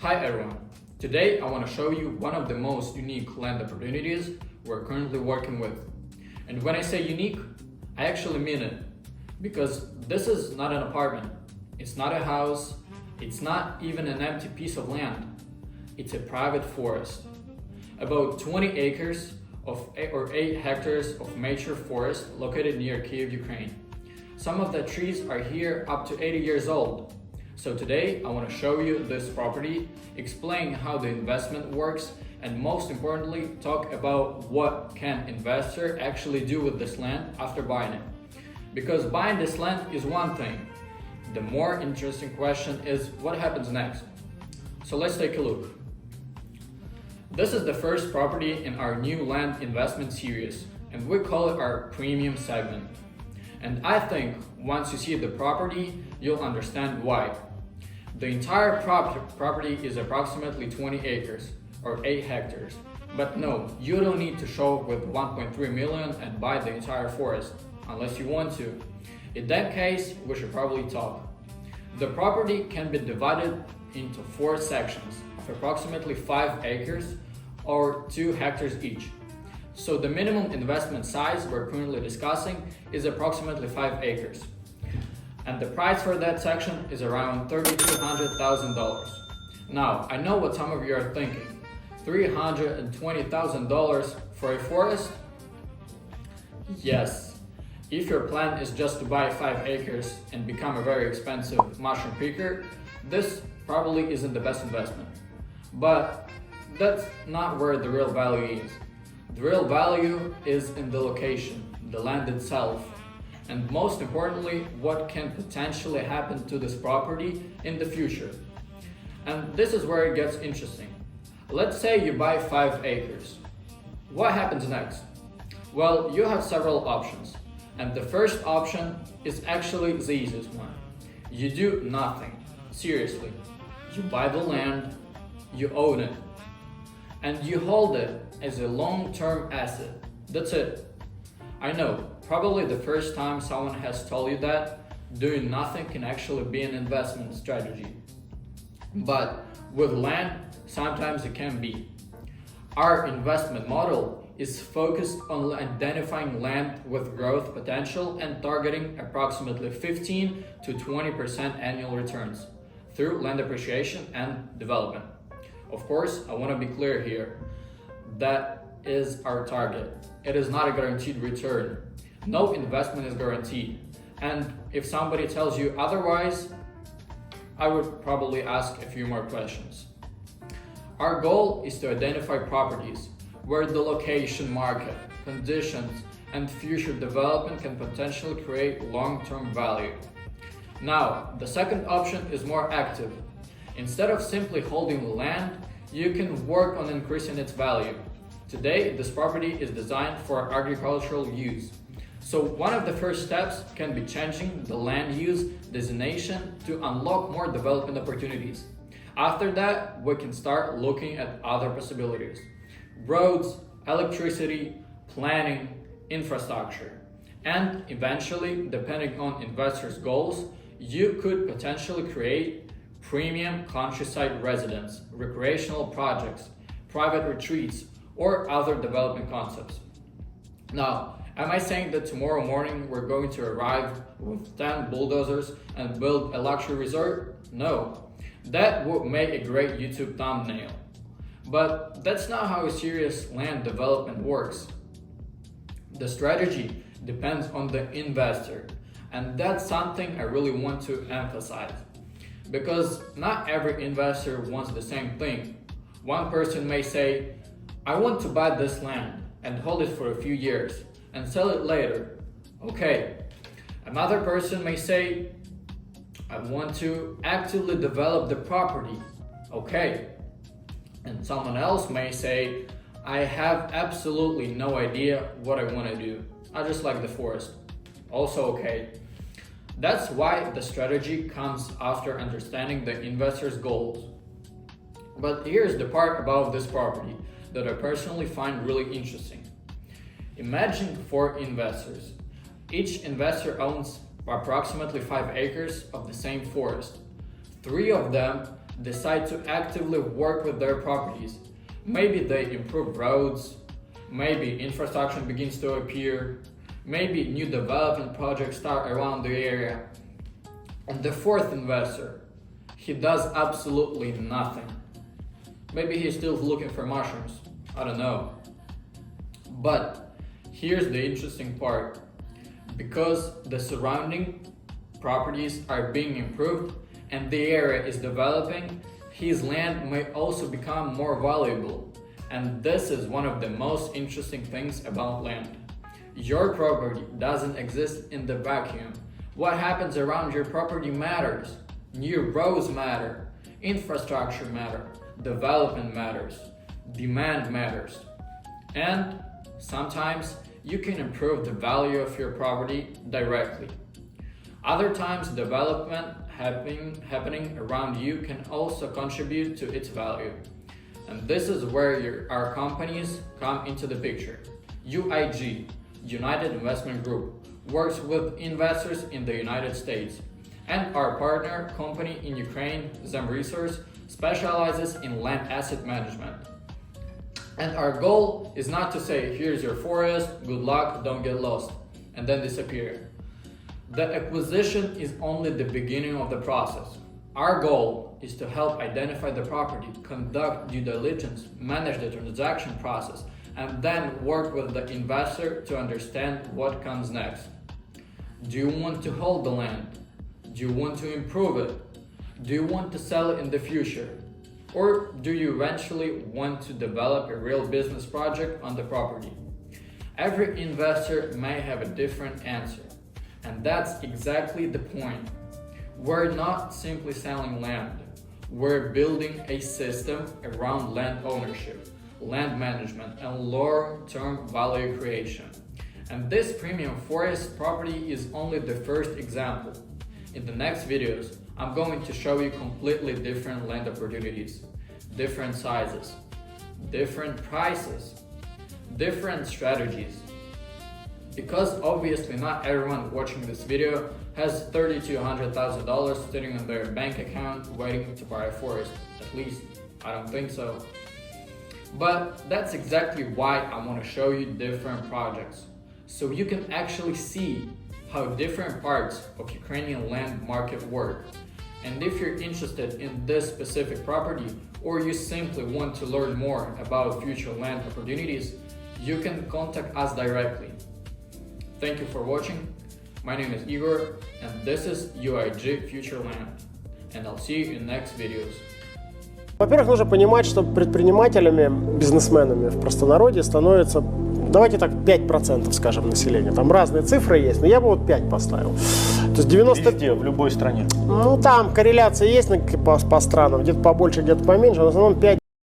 Hi everyone, today I want to show you one of the most unique land opportunities we're currently working with. And when I say unique, I actually mean it, because this is not an apartment, it's not a house, it's not even an empty piece of land, it's a private forest. About 20 acres or 8 hectares of mature forest located near Kyiv, Ukraine. Some of the trees are here up to 80 years old. So today I want to show you this property, explain how the investment works, and most importantly talk about what can investor actually do with this land after buying it. Because buying this land is one thing. The more interesting question is what happens next. So let's take a look. This is the first property in our new land investment series, and we call it our premium segment. And I think once you see the property, you'll understand why. The entire property is approximately 20 acres or 8 hectares. But no, you don't need to show up with 1.3 million and buy the entire forest, unless you want to. In that case, we should probably talk. The property can be divided into 4 sections of approximately 5 acres or 2 hectares each. So the minimum investment size we're currently discussing is approximately 5 acres. And the price for that section is around $3,200,000. Now, I know what some of you are thinking. $320,000 for a forest? Yes. If your plan is just to buy 5 acres and become a very expensive mushroom picker, this probably isn't the best investment. But that's not where the real value is. The real value is in the location, the land itself, and most importantly, what can potentially happen to this property in the future. And this is where it gets interesting. Let's say you buy 5 acres. What happens next? Well, you have several options, and the first option is actually the easiest one. You do nothing. Seriously. You buy the land, you own it, and you hold it as a long-term asset. That's it. I know, probably the first time someone has told you that, doing nothing can actually be an investment strategy. But with land, sometimes it can be. Our investment model is focused on identifying land with growth potential and targeting approximately 15 to 20% annual returns through land appreciation and development. Of course, I want to be clear here. That is our target. It is not a guaranteed return. No investment is guaranteed. And if somebody tells you otherwise, I would probably ask a few more questions. Our goal is to identify properties where the location, market, conditions, and future development can potentially create long-term value. Now, the second option is more active. Instead of simply holding the land, you can work on increasing its value. Today, this property is designed for agricultural use. So one of the first steps can be changing the land use designation to unlock more development opportunities. After that, we can start looking at other possibilities. Roads, electricity, planning, infrastructure. And eventually, depending on investors' goals, you could potentially create premium countryside residence, recreational projects, private retreats, or other development concepts. Now, am I saying that tomorrow morning we're going to arrive with 10 bulldozers and build a luxury resort? No. That would make a great YouTube thumbnail. But that's not how a serious land development works. The strategy depends on the investor, and that's something I really want to emphasize. Because not every investor wants the same thing. One person may say, I want to buy this land and hold it for a few years and sell it later. Okay. Another person may say, I want to actively develop the property. Okay. And someone else may say, I have absolutely no idea what I want to do. I just like the forest. Also okay. That's why the strategy comes after understanding the investor's goals. But here's the part about this property that I personally find really interesting. Imagine 4 investors. Each investor owns approximately 5 acres of the same forest. 3 of them decide to actively work with their properties. Maybe they improve roads, maybe infrastructure begins to appear, maybe new development projects start around the area. And the fourth investor, he does absolutely nothing. Maybe he's still looking for mushrooms, I don't know. But here's the interesting part. Because the surrounding properties are being improved and the area is developing, his land may also become more valuable. And this is one of the most interesting things about land. Your property doesn't exist in the vacuum. What happens around your property matters. New roads matter, infrastructure matters, development matters, demand matters. And sometimes you can improve the value of your property directly. Other times, development happening around you can also contribute to its value. And this is where our companies come into the picture. UIG, United Investment Group, works with investors in the United States. And our partner company in Ukraine, Zemresource, specializes in land asset management. And our goal is not to say, here's your forest, good luck, don't get lost, and then disappear. The acquisition is only the beginning of the process. Our goal is to help identify the property, conduct due diligence, manage the transaction process, and then work with the investor to understand what comes next. Do you want to hold the land? Do you want to improve it? Do you want to sell it in the future? Or do you eventually want to develop a real business project on the property? Every investor may have a different answer, and that's exactly the point. We're not simply selling land. We're building a system around land ownership, land management, and long-term value creation. And this premium forest property is only the first example. In the next videos, I'm going to show you completely different land opportunities, different sizes, different prices, different strategies. Because obviously not everyone watching this video has $30,000 to $100,000 sitting in their bank account waiting to buy a forest. At least, I don't think so. But that's exactly why I want to show you different projects, so you can actually see how different parts of Ukrainian land market work. And if you're interested in this specific property, or you simply want to learn more about future land opportunities, you can contact us directly. Thank you for watching. My name is Igor, and this is UIG Future Land. And I'll see you in next videos. Во-первых, нужно понимать, что предпринимателями, бизнесменами в простонародье становится, давайте так, 5%, скажем, населения. Там разные цифры есть, но я бы вот 5 поставил. То есть 90... Везде, в любой стране. Ну, там корреляция есть по странам, где-то побольше, где-то поменьше, но в основном 5.